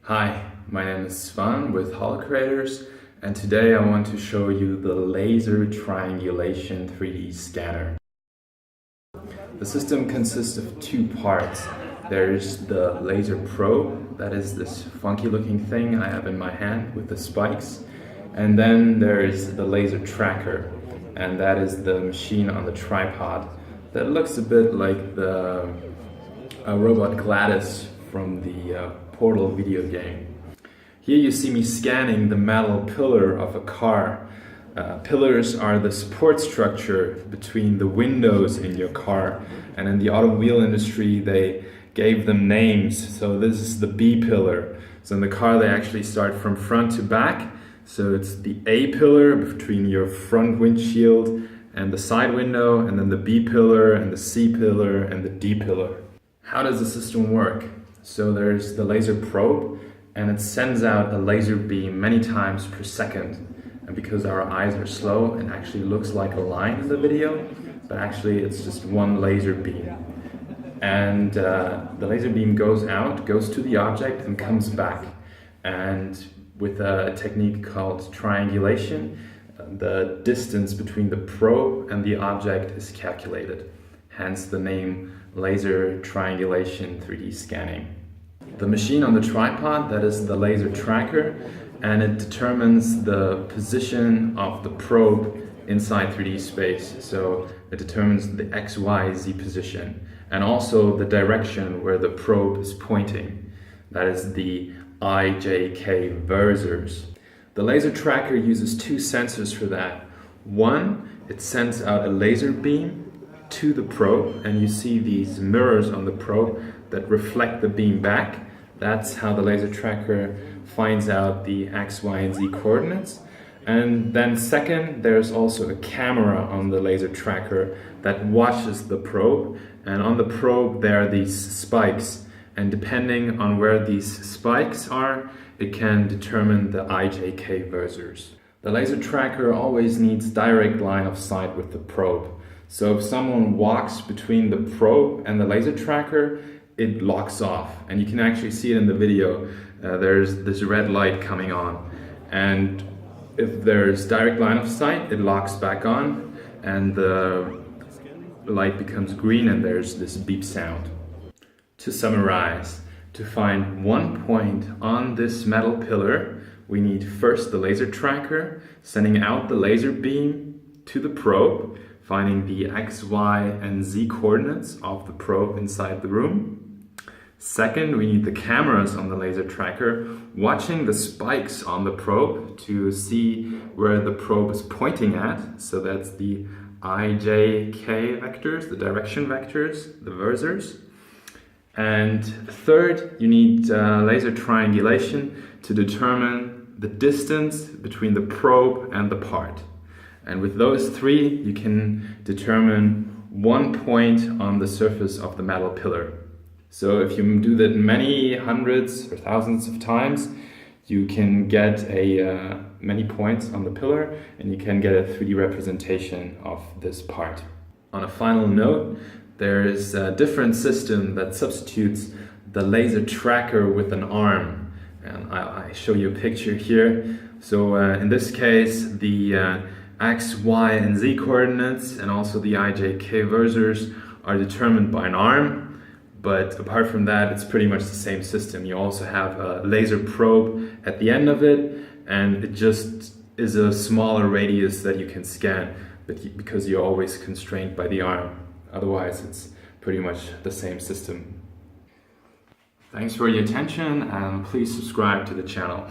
Hi, my name is Svan with HoloCreators, and today I want to show you the laser triangulation 3D scanner. The system consists of two parts. There's the laser probe, that is this funky looking thing I have in my hand with the spikes, and then there's the laser tracker, and that is the machine on the tripod that looks a bit like the robot Gladys from the Portal video game. Here you see me scanning the metal pillar of a car. Pillars are the support structure between the windows in your car, and in the automobile industry they gave them names. So this is the B pillar. So in the car they actually start from front to back. So it's the A pillar between your front windshield and the side window, and then the B pillar and the C pillar and the D pillar. How does the system work? So there's the laser probe, and it sends out a laser beam many times per second. And because our eyes are slow, it actually looks like a line in the video, but actually it's just one laser beam. And the laser beam goes out, goes to the object and comes back. And with a technique called triangulation, the distance between the probe and the object is calculated. Hence the name laser triangulation 3D scanning. The machine on the tripod, that is the laser tracker, and it determines the position of the probe inside 3D space. So it determines the X, Y, Z position, and also the direction where the probe is pointing. That is the I, J, K versors. The laser tracker uses two sensors for that. One, it sends out a laser beam to the probe, and you see these mirrors on the probe that reflect the beam back. That's how the laser tracker finds out the X, Y, and Z coordinates. And then second, there's also a camera on the laser tracker that watches the probe, and on the probe there are these spikes, and depending on where these spikes are, it can determine the IJK versors. The laser tracker always needs direct line of sight with the probe. So if someone walks between the probe and the laser tracker, it locks off. And you can actually see it in the video. There's this red light coming on. And if there's direct line of sight, it locks back on and the light becomes green and there's this beep sound. To summarize, to find one point on this metal pillar, we need first the laser tracker, sending out the laser beam to the probe, finding the X, Y, and Z coordinates of the probe inside the room. Second, we need the cameras on the laser tracker, watching the spikes on the probe to see where the probe is pointing at. So that's the I, J, K vectors, the direction vectors, the versors. And third, you need laser triangulation to determine the distance between the probe and the part. And with those three, you can determine one point on the surface of the metal pillar. So if you do that many hundreds or thousands of times, you can get many points on the pillar, and you can get a 3D representation of this part. On a final note, there is a different system that substitutes the laser tracker with an arm. And I show you a picture here. So in this case, the X, Y, and Z coordinates and also the IJK versors are determined by an arm. But apart from that, it's pretty much the same system. You also have a laser probe at the end of it, and it just is a smaller radius that you can scan, because you're always constrained by the arm. Otherwise, it's pretty much the same system. Thanks for your attention, and please subscribe to the channel.